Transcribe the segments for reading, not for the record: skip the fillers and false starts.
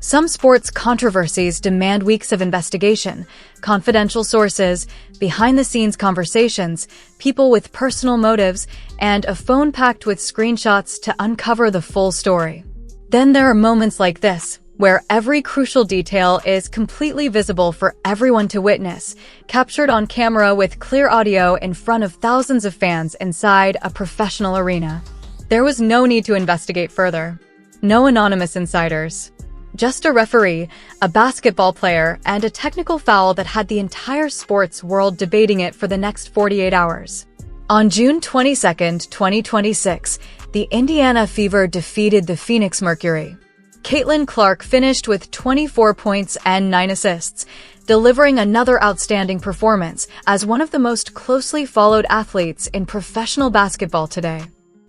Some sports controversies demand weeks of investigation, confidential sources, behind-the-scenes conversations, people with personal motives, and a phone packed with screenshots to uncover the full story. Then there are moments like this, where every crucial detail is completely visible for everyone to witness, captured on camera with clear audio in front of thousands of fans inside a professional arena. There was no need to investigate further. No anonymous insiders. Just a referee, a basketball player, and a technical foul that had the entire sports world debating it for the next 48 hours. On June 22, 2026, the Indiana Fever defeated the Phoenix Mercury. Caitlin Clark finished with 24 points and 9 assists, delivering another outstanding performance as one of the most closely followed athletes in professional basketball today.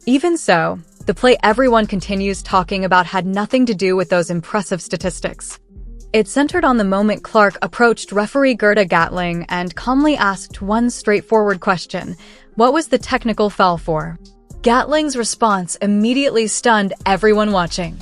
Even so, the play everyone continues talking about had nothing to do with those impressive statistics. It centered on the moment Clark approached referee Gerda Gatling and calmly asked one straightforward question: what was the technical foul for? Gatling's response immediately stunned everyone watching.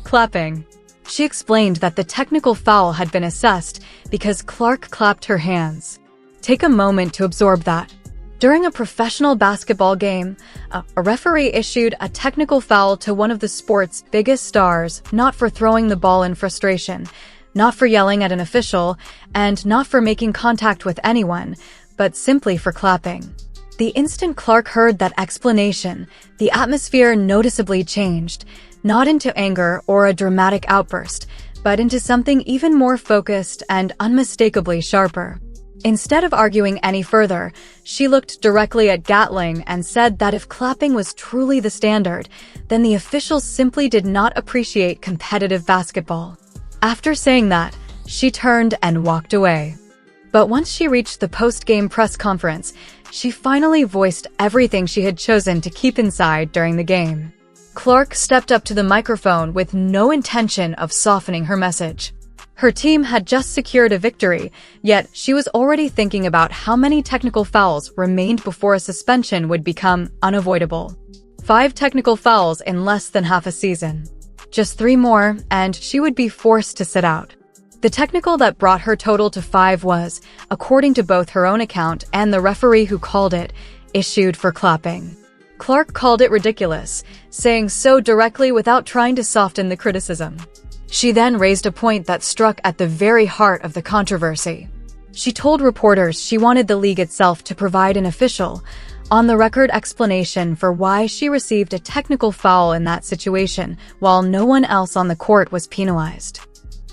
Clapping. She explained that the technical foul had been assessed because Clark clapped her hands. Take a moment to absorb that. During a professional basketball game, a referee issued a technical foul to one of the sport's biggest stars, not for throwing the ball in frustration, not for yelling at an official, and not for making contact with anyone, but simply for clapping. The instant Clark heard that explanation, the atmosphere noticeably changed, not into anger or a dramatic outburst, but into something even more focused and unmistakably sharper. Instead of arguing any further, she looked directly at Gatling and said that if clapping was truly the standard, then the officials simply did not appreciate competitive basketball. After saying that, she turned and walked away. But once she reached the post-game press conference, she finally voiced everything she had chosen to keep inside during the game. Clark stepped up to the microphone with no intention of softening her message. Her team had just secured a victory, yet she was already thinking about how many technical fouls remained before a suspension would become unavoidable. 5 technical fouls in less than half a season. Just 3 more, and she would be forced to sit out. The technical that brought her total to 5 was, according to both her own account and the referee who called it, issued for clapping. Clark called it ridiculous, saying so directly without trying to soften the criticism. She then raised a point that struck at the very heart of the controversy. She told reporters she wanted the league itself to provide an official, on-the-record explanation for why she received a technical foul in that situation, while no one else on the court was penalized.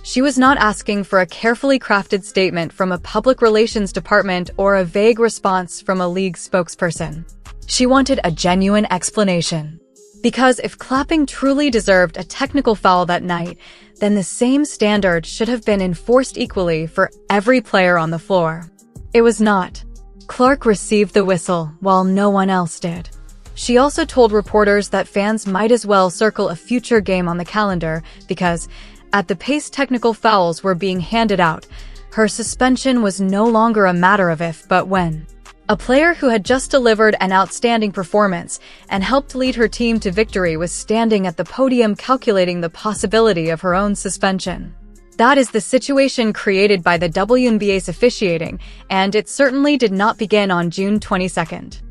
She was not asking for a carefully crafted statement from a public relations department or a vague response from a league spokesperson. She wanted a genuine explanation. Because if clapping truly deserved a technical foul that night, then the same standard should have been enforced equally for every player on the floor. It was not. Clark received the whistle, while no one else did. She also told reporters that fans might as well circle a future game on the calendar because, at the pace technical fouls were being handed out, her suspension was no longer a matter of if but when. A player who had just delivered an outstanding performance and helped lead her team to victory was standing at the podium calculating the possibility of her own suspension. That is the situation created by the WNBA's officiating, and it certainly did not begin on June 22nd.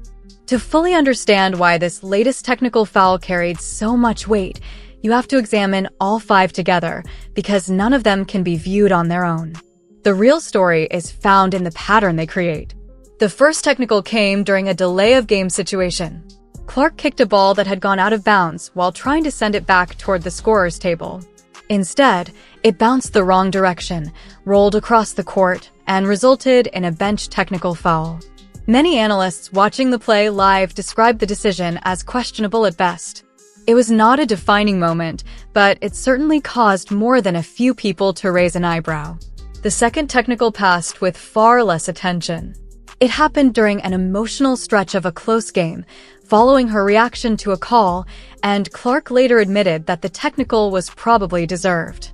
To fully understand why this latest technical foul carried so much weight, you have to examine all 5 together, because none of them can be viewed on their own. The real story is found in the pattern they create. The first technical came during a delay of game situation. Clark kicked a ball that had gone out of bounds while trying to send it back toward the scorer's table. Instead, it bounced the wrong direction, rolled across the court, and resulted in a bench technical foul. Many analysts watching the play live described the decision as questionable at best. It was not a defining moment, but it certainly caused more than a few people to raise an eyebrow. The second technical passed with far less attention. It happened during an emotional stretch of a close game, following her reaction to a call, and Clark later admitted that the technical was probably deserved.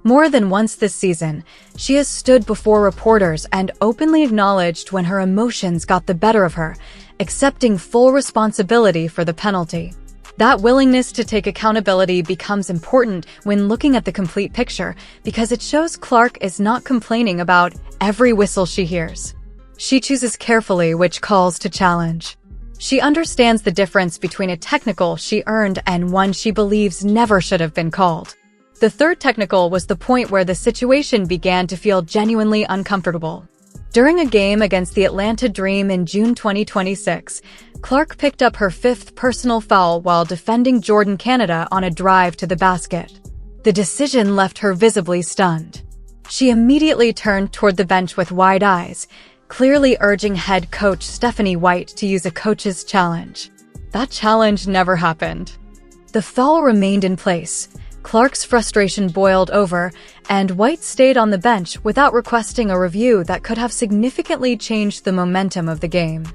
More than once this season, she has stood before reporters and openly acknowledged when her emotions got the better of her, accepting full responsibility for the penalty. That willingness to take accountability becomes important when looking at the complete picture because it shows Clark is not complaining about every whistle she hears. She chooses carefully which calls to challenge. She understands the difference between a technical she earned and one she believes never should have been called. The third technical was the point where the situation began to feel genuinely uncomfortable. During a game against the Atlanta Dream in June 2026, Clark picked up her fifth personal foul while defending Jordan Canada on a drive to the basket. The decision left her visibly stunned. She immediately turned toward the bench with wide eyes, clearly urging head coach Stephanie White to use a coach's challenge. That challenge never happened. The foul remained in place. Clark's frustration boiled over, and White stayed on the bench without requesting a review that could have significantly changed the momentum of the game.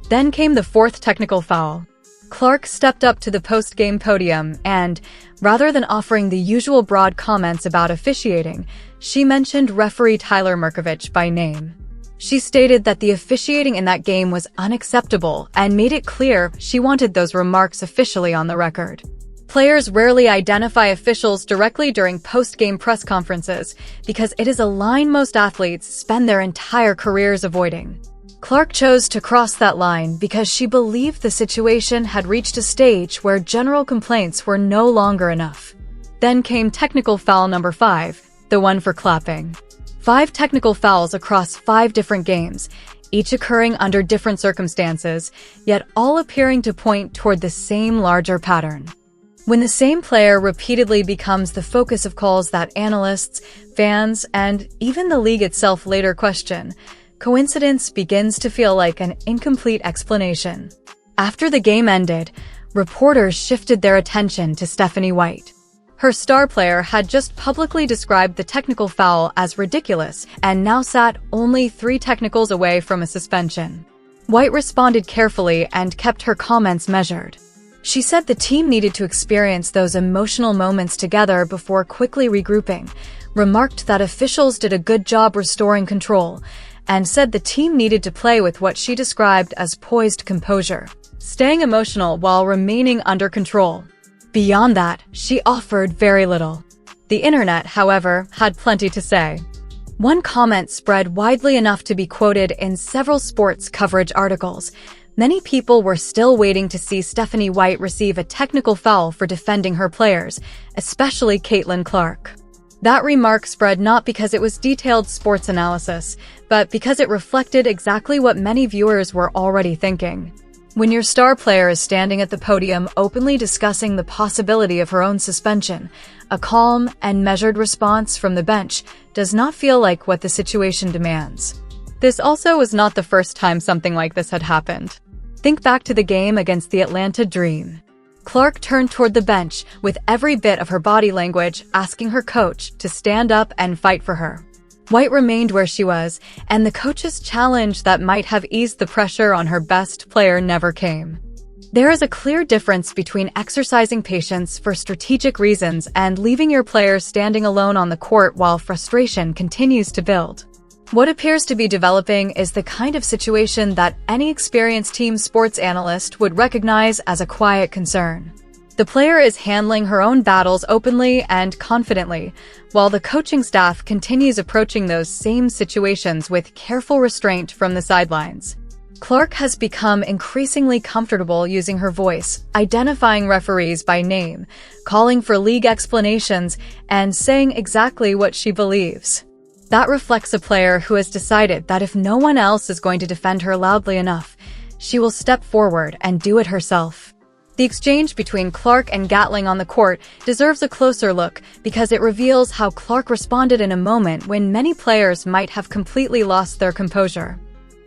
Then came the fourth technical foul. Clark stepped up to the post-game podium and, rather than offering the usual broad comments about officiating, she mentioned referee Tyler Mirkovich by name. She stated that the officiating in that game was unacceptable and made it clear she wanted those remarks officially on the record. Players rarely identify officials directly during post-game press conferences because it is a line most athletes spend their entire careers avoiding. Clark chose to cross that line because she believed the situation had reached a stage where general complaints were no longer enough. Then came technical foul number 5, the one for clapping. 5 technical fouls across 5 different games, each occurring under different circumstances, yet all appearing to point toward the same larger pattern. When the same player repeatedly becomes the focus of calls that analysts, fans, and even the league itself later question, coincidence begins to feel like an incomplete explanation. After the game ended, reporters shifted their attention to Stephanie White. Her star player had just publicly described the technical foul as ridiculous and now sat only 3 technicals away from a suspension. White responded carefully and kept her comments measured. She said the team needed to experience those emotional moments together before quickly regrouping, remarked that officials did a good job restoring control, and said the team needed to play with what she described as poised composure, staying emotional while remaining under control. Beyond that, she offered very little. The internet, however, had plenty to say. One comment spread widely enough to be quoted in several sports coverage articles. Many people were still waiting to see Stephanie White receive a technical foul for defending her players, especially Caitlin Clark. That remark spread not because it was detailed sports analysis, but because it reflected exactly what many viewers were already thinking. When your star player is standing at the podium openly discussing the possibility of her own suspension, a calm and measured response from the bench does not feel like what the situation demands. This also was not the first time something like this had happened. Think back to the game against the Atlanta Dream. Clark turned toward the bench with every bit of her body language asking her coach to stand up and fight for her. White remained where she was, and the coach's challenge that might have eased the pressure on her best player never came. There is a clear difference between exercising patience for strategic reasons and leaving your players standing alone on the court while frustration continues to build. What appears to be developing is the kind of situation that any experienced team sports analyst would recognize as a quiet concern. The player is handling her own battles openly and confidently, while the coaching staff continues approaching those same situations with careful restraint from the sidelines. Clark has become increasingly comfortable using her voice, identifying referees by name, calling for league explanations, and saying exactly what she believes. That reflects a player who has decided that if no one else is going to defend her loudly enough, she will step forward and do it herself. The exchange between Clark and Gatling on the court deserves a closer look because it reveals how Clark responded in a moment when many players might have completely lost their composure.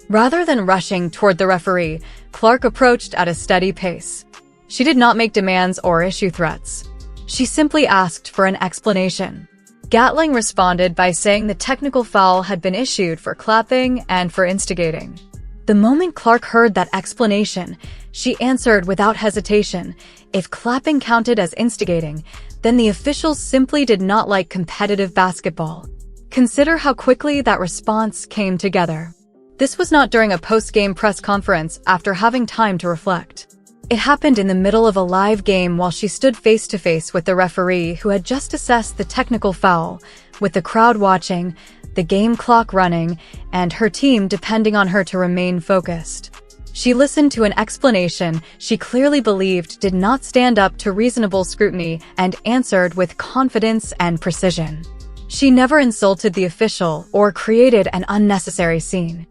Rather than rushing toward the referee, Clark approached at a steady pace. She did not make demands or issue threats. She simply asked for an explanation. Gatling responded by saying the technical foul had been issued for clapping and for instigating. The moment Clark heard that explanation, she answered without hesitation, if clapping counted as instigating, then the officials simply did not like competitive basketball. Consider how quickly that response came together. This was not during a post-game press conference after having time to reflect. It happened in the middle of a live game while she stood face-to-face with the referee who had just assessed the technical foul, with the crowd watching, the game clock running, and her team depending on her to remain focused. She listened to an explanation she clearly believed did not stand up to reasonable scrutiny and answered with confidence and precision. She never insulted the official or created an unnecessary scene.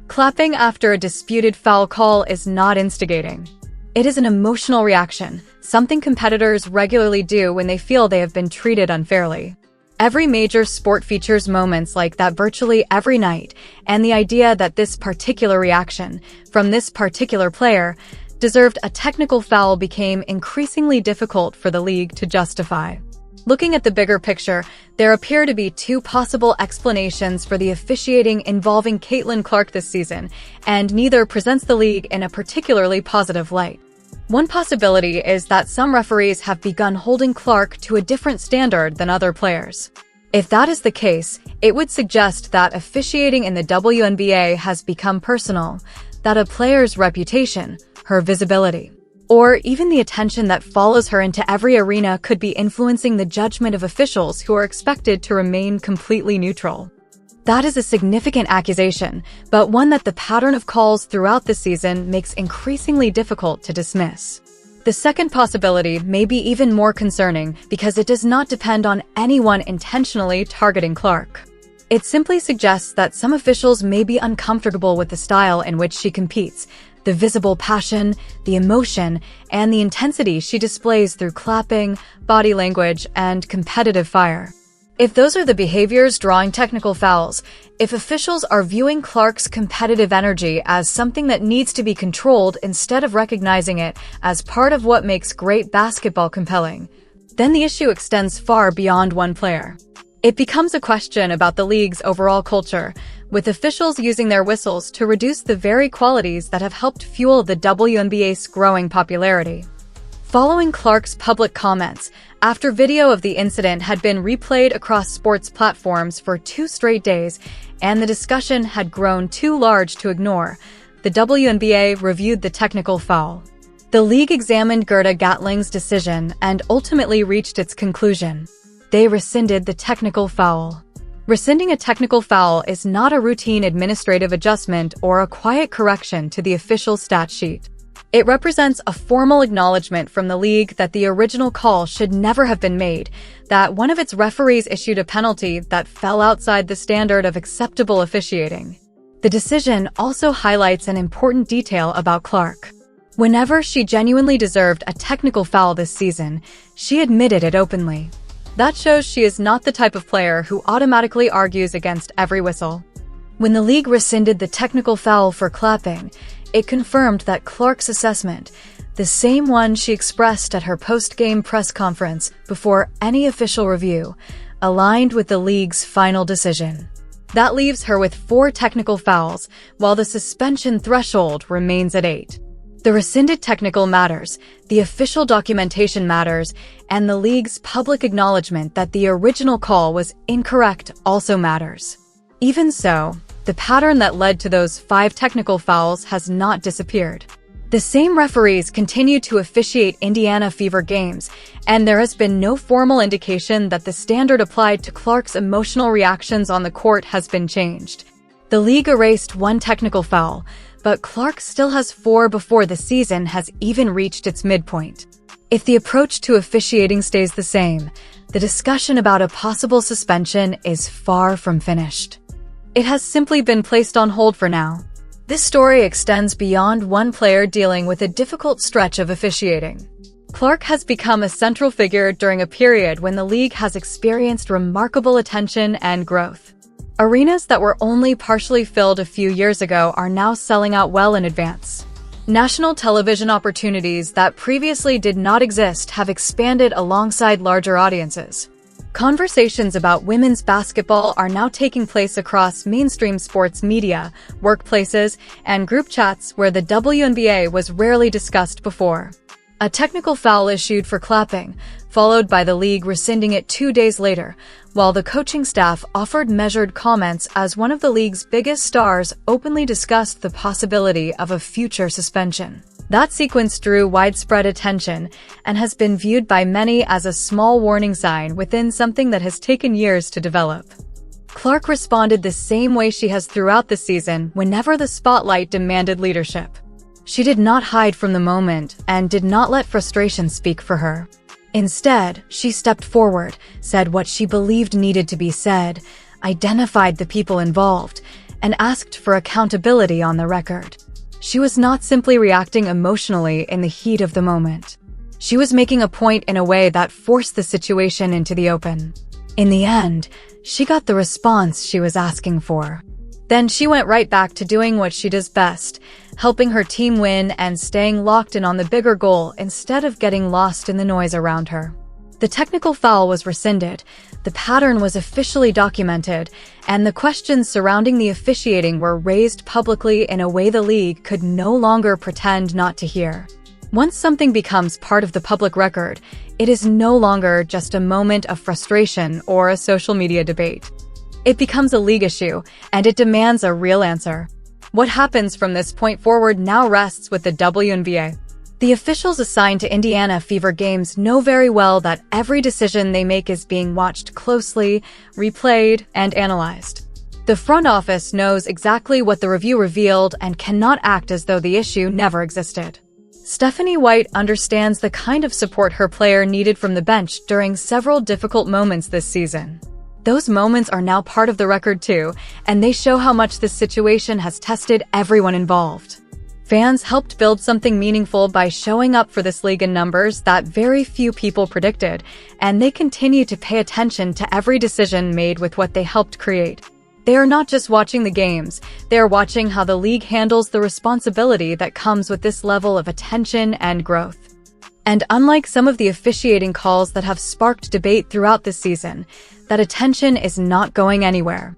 Clapping after a disputed foul call is not instigating. It is an emotional reaction, something competitors regularly do when they feel they have been treated unfairly. Every major sport features moments like that virtually every night, and the idea that this particular reaction, from this particular player, deserved a technical foul became increasingly difficult for the league to justify. Looking at the bigger picture, there appear to be two possible explanations for the officiating involving Caitlin Clark this season, and neither presents the league in a particularly positive light. One possibility is that some referees have begun holding Clark to a different standard than other players. If that is the case, it would suggest that officiating in the WNBA has become personal, that a player's reputation, her visibility, or even the attention that follows her into every arena could be influencing the judgment of officials who are expected to remain completely neutral. That is a significant accusation, but one that the pattern of calls throughout the season makes increasingly difficult to dismiss. The second possibility may be even more concerning because it does not depend on anyone intentionally targeting Clark. It simply suggests that some officials may be uncomfortable with the style in which she competes, the visible passion, the emotion, and the intensity she displays through clapping, body language, and competitive fire. If those are the behaviors drawing technical fouls, if officials are viewing Clark's competitive energy as something that needs to be controlled instead of recognizing it as part of what makes great basketball compelling, then the issue extends far beyond one player. It becomes a question about the league's overall culture, with officials using their whistles to reduce the very qualities that have helped fuel the WNBA's growing popularity. Following Clark's public comments, after video of the incident had been replayed across sports platforms for 2 straight days and the discussion had grown too large to ignore, the WNBA reviewed the technical foul. The league examined Gerda Gatling's decision and ultimately reached its conclusion. They rescinded the technical foul. Rescinding a technical foul is not a routine administrative adjustment or a quiet correction to the official stat sheet. It represents a formal acknowledgement from the league that the original call should never have been made, that one of its referees issued a penalty that fell outside the standard of acceptable officiating. The decision also highlights an important detail about Clark. Whenever she genuinely deserved a technical foul this season, she admitted it openly. That shows she is not the type of player who automatically argues against every whistle. When the league rescinded the technical foul for clapping, it confirmed that Clark's assessment, the same one she expressed at her post-game press conference before any official review, aligned with the league's final decision. That leaves her with 4 technical fouls, while the suspension threshold remains at 8. The rescinded technical matters, the official documentation matters, and the league's public acknowledgement that the original call was incorrect also matters. Even so, the pattern that led to those 5 technical fouls has not disappeared. The same referees continue to officiate Indiana Fever games, and there has been no formal indication that the standard applied to Clark's emotional reactions on the court has been changed. The league erased 1 technical foul, but Clark still has 4 before the season has even reached its midpoint. If the approach to officiating stays the same, the discussion about a possible suspension is far from finished. It has simply been placed on hold for now. This story extends beyond one player dealing with a difficult stretch of officiating. Clark has become a central figure during a period when the league has experienced remarkable attention and growth. Arenas that were only partially filled a few years ago are now selling out well in advance. National television opportunities that previously did not exist have expanded alongside larger audiences. Conversations about women's basketball are now taking place across mainstream sports media, workplaces, and group chats where the WNBA was rarely discussed before. A technical foul issued for clapping, followed by the league rescinding it 2 days later, while the coaching staff offered measured comments as one of the league's biggest stars openly discussed the possibility of a future suspension. That sequence drew widespread attention and has been viewed by many as a small warning sign within something that has taken years to develop. Clark responded the same way she has throughout the season whenever the spotlight demanded leadership. She did not hide from the moment and did not let frustration speak for her. Instead, she stepped forward, said what she believed needed to be said, identified the people involved, and asked for accountability on the record. She was not simply reacting emotionally in the heat of the moment. She was making a point in a way that forced the situation into the open. In the end, she got the response she was asking for. Then she went right back to doing what she does best, helping her team win and staying locked in on the bigger goal instead of getting lost in the noise around her. The technical foul was rescinded, the pattern was officially documented, and the questions surrounding the officiating were raised publicly in a way the league could no longer pretend not to hear. Once something becomes part of the public record, it is no longer just a moment of frustration or a social media debate. It becomes a league issue, and it demands a real answer. What happens from this point forward now rests with the WNBA. The officials assigned to Indiana Fever games know very well that every decision they make is being watched closely, replayed, and analyzed. The front office knows exactly what the review revealed and cannot act as though the issue never existed. Stephanie White understands the kind of support her player needed from the bench during several difficult moments this season. Those moments are now part of the record too, and they show how much this situation has tested everyone involved. Fans helped build something meaningful by showing up for this league in numbers that very few people predicted, and they continue to pay attention to every decision made with what they helped create. They are not just watching the games, they are watching how the league handles the responsibility that comes with this level of attention and growth. And unlike some of the officiating calls that have sparked debate throughout this season, that attention is not going anywhere.